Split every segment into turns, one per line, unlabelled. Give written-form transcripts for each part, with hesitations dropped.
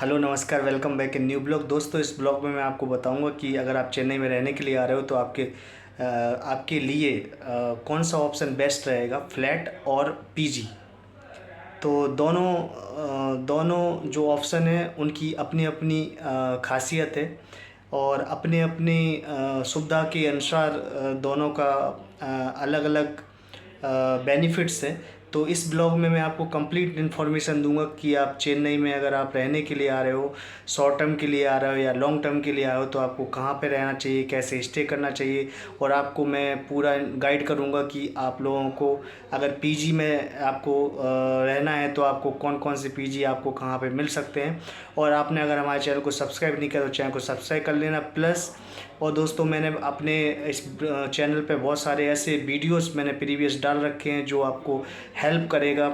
Hello नमस्कार, welcome back in new blog. दोस्तों, इस ब्लॉग में मैं आपको बताऊंगा कि अगर आप चेन्नई में रहने के लिए आ रहे हो तो आपके लिए कौन सा ऑप्शन बेस्ट रहेगा, फ्लैट और पीजी। तो दोनों जो ऑप्शन है उनकी अपनी अपनी खासियत है और अपने अपने सुविधा के अनुसार दोनों का अलग अलग बेनिफिट्स हैं। तो इस ब्लॉग में मैं आपको कंप्लीट इन्फॉर्मेशन दूंगा कि आप चेन्नई में अगर आप रहने के लिए आ रहे हो, शॉर्ट टर्म के लिए आ रहे हो या लॉन्ग टर्म के लिए आए हो, तो आपको कहाँ पे रहना चाहिए, कैसे स्टे करना चाहिए। और आपको मैं पूरा गाइड करूँगा कि आप लोगों को अगर पीजी में आपको रहना है तो आपको कौन कौन से पीजी आपको कहाँ पे मिल सकते हैं। और आपने अगर हमारे चैनल को सब्सक्राइब नहीं किया तो चैनल को सब्सक्राइब कर लेना प्लस। और दोस्तों, मैंने अपने इस चैनल पे बहुत सारे ऐसे वीडियोस मैंने प्रीवियस डाल रखे हैं जो आपको हेल्प करेगा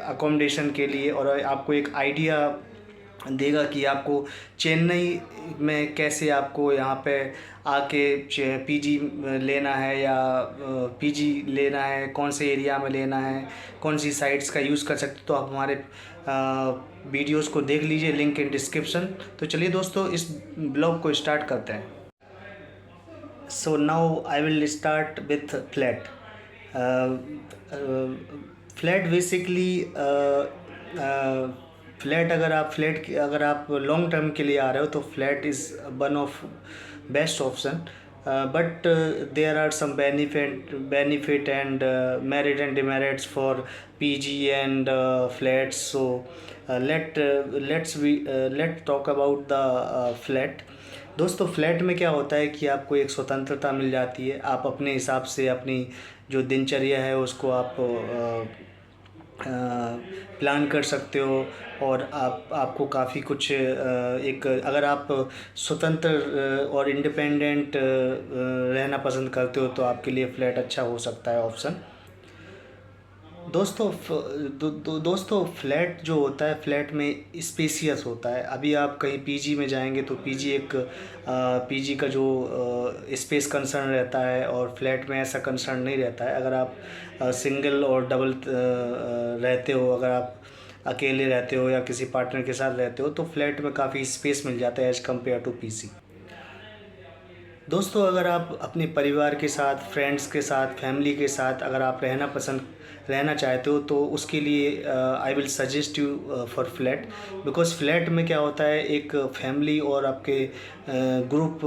अकोमोडेशन के लिए और आपको एक आइडिया देगा कि आपको चेन्नई में कैसे आपको यहाँ पे आके पीजी लेना है या पीजी लेना है, कौन से एरिया में लेना है, कौन सी साइट्स का यूज़ कर सकते। तो आप हमारे वीडियोस को देख लीजिए, लिंक इन डिस्क्रिप्शन। तो चलिए दोस्तों, इस ब्लॉग को स्टार्ट करते हैं। So now I will start with flat. Flat basically flat अगर आप लॉन्ग टर्म के लिए आ रहे हो तो flat is one of best option, but there are some benefit and merit and demerits for PG and flats. So let talk about the flat. दोस्तों, flat में क्या होता है कि आपको एक स्वतंत्रता मिल जाती है। आप अपने हिसाब से अपनी जो दिनचर्या है उसको आप प्लान कर सकते हो और आपको काफ़ी कुछ एक अगर आप स्वतंत्र और इंडिपेंडेंट रहना पसंद करते हो तो आपके लिए फ़्लैट अच्छा हो सकता है ऑप्शन। दोस्तों, फ्लैट जो होता है, फ्लैट में स्पेसियस होता है। अभी आप कहीं पीजी में जाएंगे तो पीजी का जो स्पेस कंसर्न रहता है और फ्लैट में ऐसा कंसर्न नहीं रहता है। अगर आप सिंगल और डबल रहते हो, अगर आप अकेले रहते हो या किसी पार्टनर के साथ रहते हो तो फ्लैट में काफ़ी स्पेस मिल जाता है एज़ कम्पेयर टू पीजी। दोस्तों, अगर आप अपने परिवार के साथ, फ्रेंड्स के साथ, फैमिली के साथ अगर आप रहना चाहते हो तो उसके लिए आई will suggest you for flat. Because flat में क्या होता है, एक फैमिली और आपके ग्रुप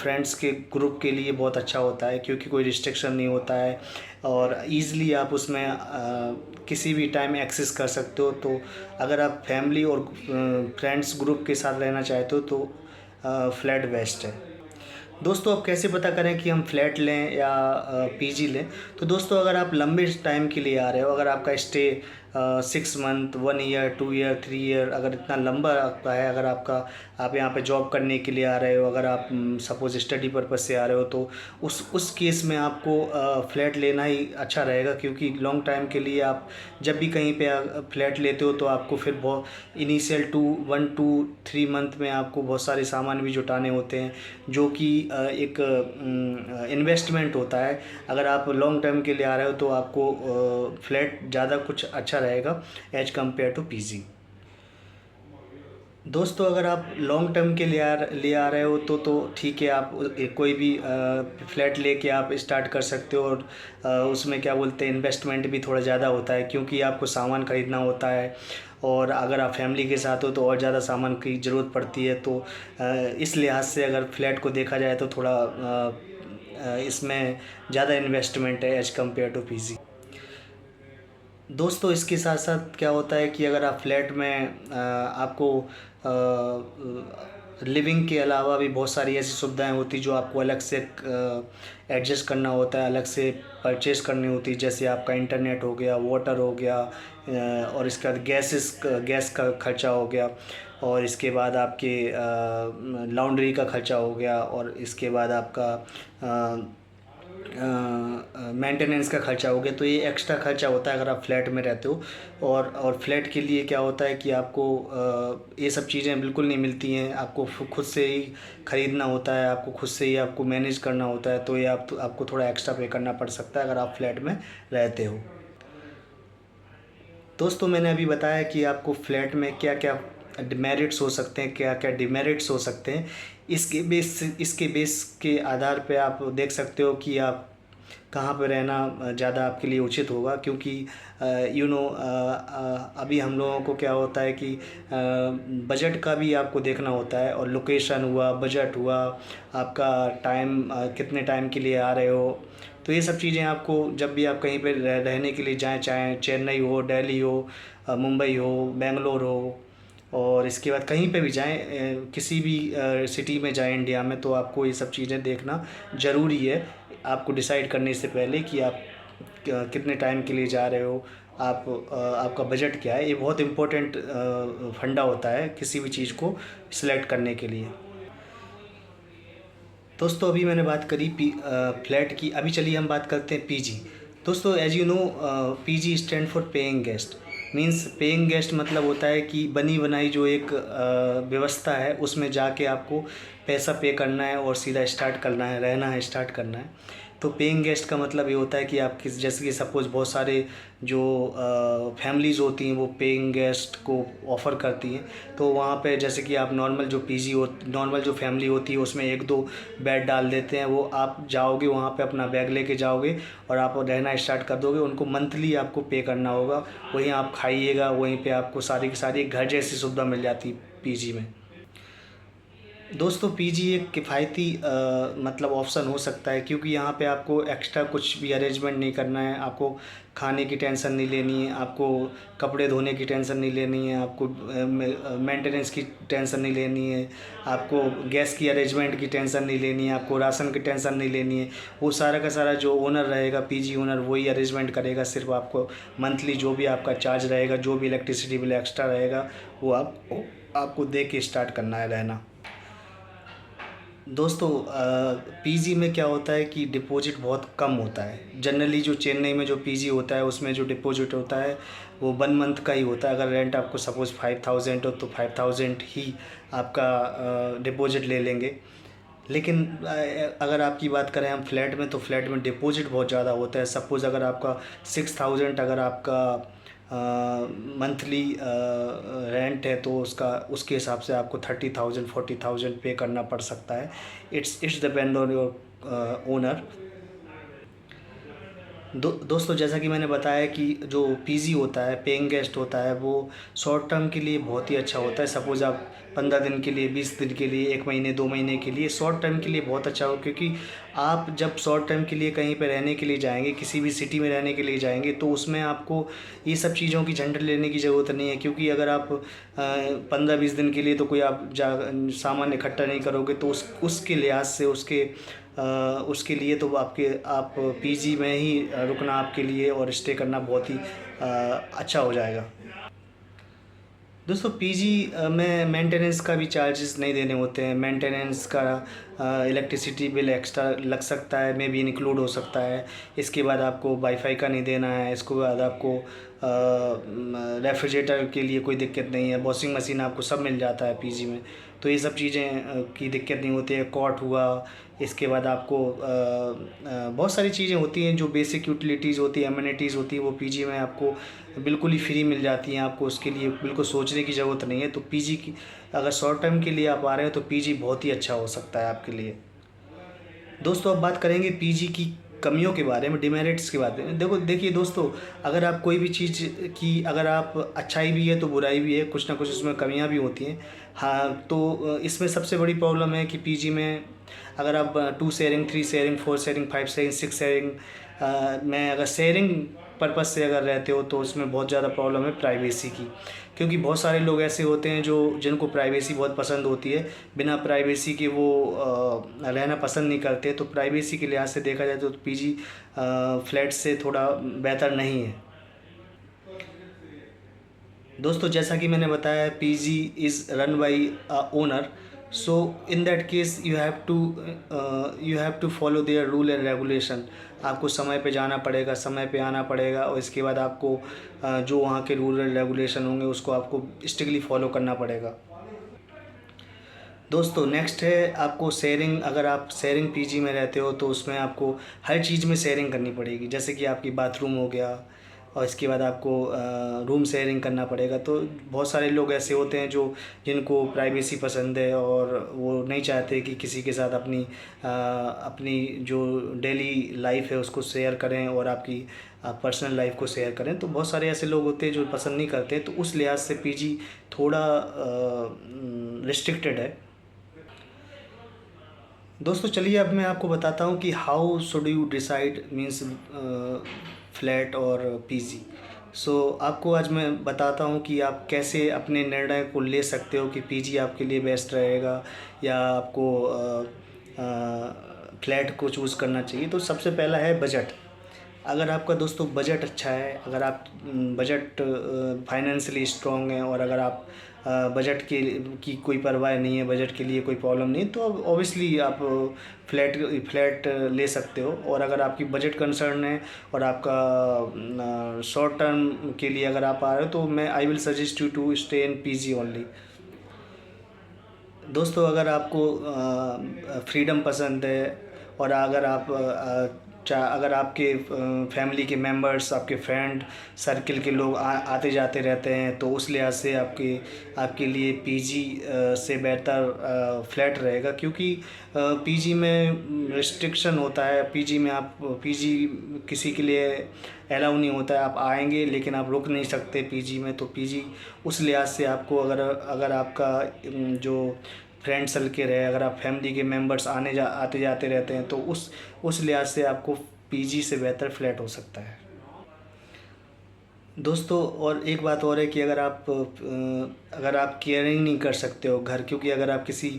फ्रेंड्स के ग्रुप के लिए बहुत अच्छा होता है क्योंकि कोई रिस्ट्रिक्शन नहीं होता है और ईज़िली आप उसमें किसी भी टाइम एक्सेस कर सकते हो। तो अगर आप फैमिली और फ्रेंड्स ग्रुप के साथ रहना चाहते हो तो फ्लैट बेस्ट है। दोस्तों, अब कैसे पता करें कि हम फ्लैट लें या पीजी लें। तो दोस्तों, अगर आप लंबे टाइम के लिए आ रहे हो, अगर आपका stay 6 month, 1 year, 2 year, 3 year अगर इतना लंबा आपका है, अगर आप यहाँ पे जॉब करने के लिए आ रहे हो, अगर आप सपोज स्टडी पर्पज़ से आ रहे हो तो उस केस में आपको फ्लैट लेना ही अच्छा रहेगा क्योंकि लॉन्ग टाइम के लिए आप जब भी कहीं पे फ्लैट लेते हो तो आपको फिर बहुत इनिशियल 1 to 3 मंथ में आपको बहुत सारे सामान भी जुटाने होते हैं जो कि एक इन्वेस्टमेंट होता है। अगर आप लॉन्ग टर्म के लिए आ रहे हो तो आपको फ्लैट ज़्यादा कुछ अच्छा रहेगा एज कम्पेयर टू पीजी। दोस्तों, अगर आप लॉन्ग टर्म के लिए आ रहे हो तो ठीक है, आप कोई भी फ्लैट लेके आप स्टार्ट कर सकते हो और उसमें क्या बोलते हैं, इन्वेस्टमेंट भी थोड़ा ज़्यादा होता है क्योंकि आपको सामान ख़रीदना होता है और अगर आप फैमिली के साथ हो तो और ज़्यादा सामान की ज़रूरत पड़ती है। तो इस लिहाज से अगर फ्लैट को देखा जाए तो थोड़ा इसमें ज़्यादा इन्वेस्टमेंट है एज कम्पेयर टू पीजी। दोस्तों, इसके साथ साथ क्या होता है कि अगर आप फ्लैट में आपको लिविंग के अलावा भी बहुत सारी ऐसी सुविधाएं होती जो आपको अलग से एडजस्ट करना होता है, अलग से परचेस करनी होती है। जैसे आपका इंटरनेट हो गया, वाटर हो गया और इसके बाद गैस का खर्चा हो गया और इसके बाद आपके लॉन्ड्री का खर्चा हो गया और इसके बाद आपका मेंटेनेंस का खर्चा हो गया। तो ये एक्स्ट्रा खर्चा होता है अगर आप फ्लैट में रहते हो और फ्लैट के लिए क्या होता है कि आपको ये सब चीज़ें बिल्कुल नहीं मिलती हैं। आपको खुद से ही ख़रीदना होता है, आपको खुद से ही आपको मैनेज करना होता है। तो ये आपको थोड़ा एक्स्ट्रा पे करना पड़ सकता है अगर आप फ्लैट में रहते हो। दोस्तों, मैंने अभी बताया कि आपको फ्लैट में क्या क्या मेरिट्स हो सकते हैं, क्या क्या डिमेरिट्स हो सकते हैं, इसके बेस के आधार पे आप देख सकते हो कि आप कहाँ पे रहना ज़्यादा आपके लिए उचित होगा। क्योंकि अभी हम लोगों को क्या होता है कि बजट का भी आपको देखना होता है, और लोकेशन हुआ, बजट हुआ, आपका टाइम, कितने टाइम के लिए आ रहे हो। तो ये सब चीज़ें आपको जब भी आप कहीं पे रहने के लिए जाएँ, चाहे चेन्नई हो, दिल्ली हो, मुंबई हो, बेंगलोर हो, और इसके बाद कहीं पे भी जाएँ, किसी भी सिटी में जाएँ इंडिया में, तो आपको ये सब चीज़ें देखना ज़रूरी है आपको डिसाइड करने से पहले कि आप कितने टाइम के लिए जा रहे हो, आपका बजट क्या है। ये बहुत इम्पोर्टेंट फंडा होता है किसी भी चीज़ को सिलेक्ट करने के लिए। दोस्तों अभी मैंने बात करी फ्लैट की, अभी चलिए हम बात करते हैं पीजी। दोस्तों as you know, PG stand for paying guest. Means paying guest मतलब होता है कि बनी बनाई जो एक व्यवस्था है उसमें जाके आपको पैसा पे करना है और सीधा स्टार्ट करना है, रहना है, स्टार्ट करना है। तो पेइंग गेस्ट का मतलब ये होता है कि आप जैसे कि सपोज़ बहुत सारे जो फैमिलीज़ होती हैं वो पेइंग गेस्ट को ऑफ़र करती हैं। तो वहाँ पे जैसे कि आप नॉर्मल जो फैमिली होती है उसमें एक दो बेड डाल देते हैं। वो आप जाओगे वहाँ पे, अपना बैग लेके जाओगे और आप रहना स्टार्ट कर दोगे। उनको मंथली आपको पे करना होगा, वहीं आप खाइएगा, वहीं पे आपको सारी की सारी घर जैसी सुविधा मिल जाती है पीजी में। दोस्तों पीजी एक किफ़ायती मतलब ऑप्शन हो सकता है, क्योंकि यहाँ पे आपको एक्स्ट्रा कुछ भी अरेंजमेंट नहीं करना है, आपको खाने की टेंशन नहीं लेनी है, आपको कपड़े धोने की टेंशन नहीं लेनी है, आपको मेंटेनेंस की टेंशन नहीं लेनी है, आपको गैस की अरेंजमेंट की टेंशन नहीं लेनी है, आपको राशन की टेंशन नहीं लेनी है। वो सारा का सारा जो ओनर रहेगा, पीजी ओनर, वही अरेंजमेंट करेगा। सिर्फ आपको मंथली जो भी आपका चार्ज रहेगा, जो भी इलेक्ट्रिसिटी बिल एक्स्ट्रा रहेगा, वो आपको दे के स्टार्ट करना है रहना। दोस्तों पीजी में क्या होता है कि डिपॉजिट बहुत कम होता है। जनरली जो चेन्नई में जो पीजी होता है उसमें जो डिपॉजिट होता है वो 1 मंथ का ही होता है। अगर रेंट आपको सपोज़ 5000 हो तो 5000 ही आपका डिपॉजिट ले लेंगे। लेकिन अगर आपकी बात करें हम फ्लैट में, तो फ्लैट में डिपॉजिट बहुत ज़्यादा होता है। सपोज़ अगर आपका 6000 अगर आपका मंथली रेंट है, तो उसके हिसाब से आपको 30,000 40,000 पे करना पड़ सकता है। It's depend on your owner. दोस्तों जैसा कि मैंने बताया कि जो पीजी होता है, पेइंग गेस्ट होता है, वो शॉर्ट टर्म के लिए बहुत ही अच्छा होता है। सपोज़ आप 15 दिन के लिए, 20 दिन के लिए, 1 महीने, 2 महीने के लिए, शॉर्ट टर्म के लिए बहुत अच्छा हो। क्योंकि आप जब शॉर्ट टर्म के लिए कहीं पर रहने के लिए जाएंगे, किसी भी सिटी में रहने के लिए जाएंगे, तो उसमें आपको ये सब चीज़ों की झंझट लेने की ज़रूरत नहीं है। क्योंकि अगर आप 15-20 दिन के लिए तो कोई आप सामान इकट्ठा नहीं करोगे, तो उसके लिहाज से उसके लिए तो आप पीजी में ही रुकना आपके लिए और स्टे करना बहुत ही अच्छा हो जाएगा। दोस्तों पीजी में मेंटेनेंस का भी चार्जेस नहीं देने होते हैं। मेंटेनेंस का इलेक्ट्रिसिटी बिल एक्स्ट्रा लग सकता है, में भी इंक्लूड हो सकता है। इसके बाद आपको वाईफाई का नहीं देना है। इसके बाद आपको रेफ्रिजरेटर के लिए कोई दिक्कत नहीं है। वॉशिंग मशीन आपको सब मिल जाता है पीजी में, तो ये सब चीज़ें की दिक्कत नहीं होती है। कॉट हुआ, इसके बाद आपको बहुत सारी चीज़ें होती हैं जो बेसिक यूटिलिटीज़ होती है, एमिनिटीज़ होती है, वो पीजी में आपको बिल्कुल ही फ्री मिल जाती हैं। आपको उसके लिए बिल्कुल सोचने की ज़रूरत नहीं है। तो पीजी की अगर शॉर्ट टर्म के लिए आप आ रहे हो तो पीजी बहुत ही अच्छा हो सकता है आपके लिए। दोस्तों अब बात करेंगे पीजी की कमियों के बारे में, डिमेरिट्स के बारे में। देखिए दोस्तों, अगर आप कोई भी चीज़ की अगर आप अच्छाई भी है तो बुराई भी है, कुछ ना कुछ उसमें कमियां भी होती हैं। हाँ, तो इसमें सबसे बड़ी प्रॉब्लम है कि पीजी में अगर आप 2 sharing, 3 sharing, 4 sharing, 5 sharing, 6 sharing में अगर शेयरिंग पर्पज़ से अगर रहते हो, तो उसमें बहुत ज़्यादा प्रॉब्लम है प्राइवेसी की। क्योंकि बहुत सारे लोग ऐसे होते हैं जिनको प्राइवेसी बहुत पसंद होती है, बिना प्राइवेसी के वो रहना पसंद नहीं करते। तो प्राइवेसी के लिहाज से देखा जाए तो पीजी फ्लैट से थोड़ा बेहतर नहीं है। दोस्तों जैसा कि मैंने बताया, PG is run by owner. So in that case you have to follow their rule and regulation. आपको समय पे जाना पड़ेगा, समय पे आना पड़ेगा, और इसके बाद आपको जो वहाँ के रूल एंड रेगुलेशन होंगे उसको आपको स्ट्रिक्टली फॉलो करना पड़ेगा। दोस्तों नेक्स्ट है आपको शेयरिंग। अगर आप शेयरिंग पीजी में रहते हो तो उसमें आपको हर चीज़ में शेयरिंग करनी पड़ेगी। जैसे कि आपकी बाथरूम हो गया, और इसके बाद आपको रूम शेयरिंग करना पड़ेगा। तो बहुत सारे लोग ऐसे होते हैं जो जिनको प्राइवेसी पसंद है और वो नहीं चाहते कि किसी के साथ अपनी जो डेली लाइफ है उसको शेयर करें और आपकी पर्सनल लाइफ को शेयर करें। तो बहुत सारे ऐसे लोग होते हैं जो पसंद नहीं करते, तो उस लिहाज से पीजी थोड़ा रिस्ट्रिक्टेड है। दोस्तों चलिए अब मैं आपको बताता हूँ कि how should you decide means flat और पीजी। सो आपको आज मैं बताता हूँ कि आप कैसे अपने निर्णय को ले सकते हो कि पीजी आपके लिए बेस्ट रहेगा या आपको फ्लैट को चूज़ करना चाहिए। तो सबसे पहला है बजट। अगर आपका दोस्तों बजट अच्छा है, अगर आप बजट फाइनेंशियली स्ट्रॉन्ग हैं और अगर आप बजट की कोई परवाह नहीं है, बजट के लिए कोई प्रॉब्लम नहीं, तो ऑब्वियसली आप फ्लैट ले सकते हो। और अगर आपकी बजट कंसर्न है और आपका शॉर्ट टर्म के लिए अगर आप आ रहे हो तो I will suggest you to stay in PG only. दोस्तों अगर आपको फ्रीडम पसंद है और अगर अगर आपके फैमिली के मेंबर्स, आपके फ्रेंड सर्किल के लोग आते जाते रहते हैं, तो उस लिहाज से आपके लिए पीजी से बेहतर फ्लैट रहेगा। क्योंकि पीजी में रिस्ट्रिक्शन होता है, पीजी किसी के लिए अलाउ नहीं होता है। आप आएंगे लेकिन आप रुक नहीं सकते पीजी में। तो पीजी उस लिहाज से आपको अगर आपका जो फ्रेंड सर्कल है, अगर आप फैमिली के मेंबर्स आते जाते रहते हैं, तो उस लिहाज से आपको पीजी से बेहतर फ्लैट हो सकता है। दोस्तों और एक बात और है कि अगर आप केयरिंग नहीं कर सकते हो घर, क्योंकि अगर आप किसी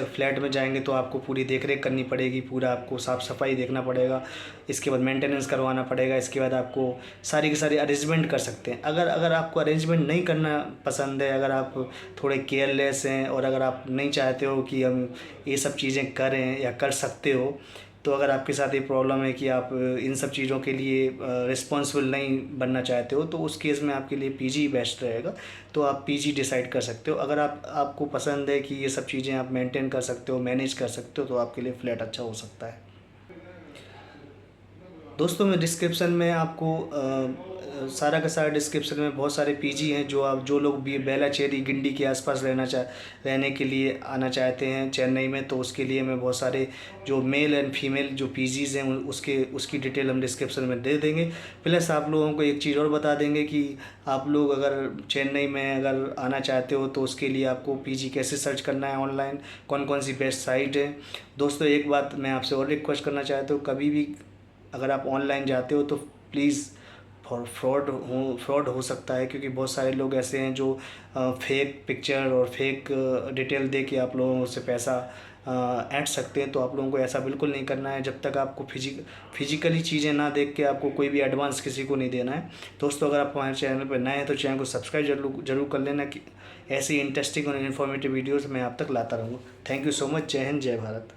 फ्लैट में जाएंगे तो आपको पूरी देखरेख करनी पड़ेगी, पूरा आपको साफ़ सफाई देखना पड़ेगा, इसके बाद मेंटेनेंस करवाना पड़ेगा, इसके बाद आपको सारी की सारी अरेंजमेंट कर सकते हैं। अगर आपको अरेंजमेंट नहीं करना पसंद है, अगर आप थोड़े केयरलेस हैं और अगर आप नहीं चाहते हो कि हम ये सब चीज़ें करें या कर सकते हो, तो अगर आपके साथ ये प्रॉब्लम है कि आप इन सब चीज़ों के लिए रिस्पॉन्सिबल नहीं बनना चाहते हो, तो उस केस में आपके लिए पीजी बेस्ट रहेगा। तो आप पीजी डिसाइड कर सकते हो। अगर आपको पसंद है कि ये सब चीज़ें आप मेंटेन कर सकते हो, मैनेज कर सकते हो, तो आपके लिए फ्लैट अच्छा हो सकता है। दोस्तों मैं डिस्क्रिप्शन में आपको सारा का सारा डिस्क्रिप्शन में बहुत सारे पीजी हैं जो लोग भी बेलाचेरी गिंडी के आसपास रहने के लिए आना चाहते हैं चेन्नई में, तो उसके लिए मैं बहुत सारे जो मेल एंड फीमेल जो पीजीज़ हैं उसकी डिटेल हम डिस्क्रिप्शन में दे देंगे। प्लस आप लोगों को एक चीज़ और बता देंगे कि आप लोग अगर चेन्नई में अगर आना चाहते हो तो उसके लिए आपको पीजी कैसे सर्च करना है ऑनलाइन, कौन कौन सी बेस्ट साइट है। दोस्तों एक बात मैं आपसे और रिक्वेस्ट करना चाहता हूँ, कभी भी अगर आप ऑनलाइन जाते हो तो प्लीज़ फ्रॉड हो सकता है, क्योंकि बहुत सारे लोग ऐसे हैं जो फेक पिक्चर और फेक डिटेल दे के आप लोगों से पैसा ऐंठ सकते हैं। तो आप लोगों को ऐसा बिल्कुल नहीं करना है। जब तक आपको फिजिकली चीज़ें ना देख के आपको कोई भी एडवांस किसी को नहीं देना है। दोस्तों अगर आप हमारे चैनल पर नए हैं तो चैनल को सब्सक्राइब जरूर कर लेना कि ऐसी इंटरेस्टिंग और इन्फॉर्मेटिव वीडियोज़ मैं आप तक लाता रहूँगा। Thank you so much. जय हिंद, जय भारत।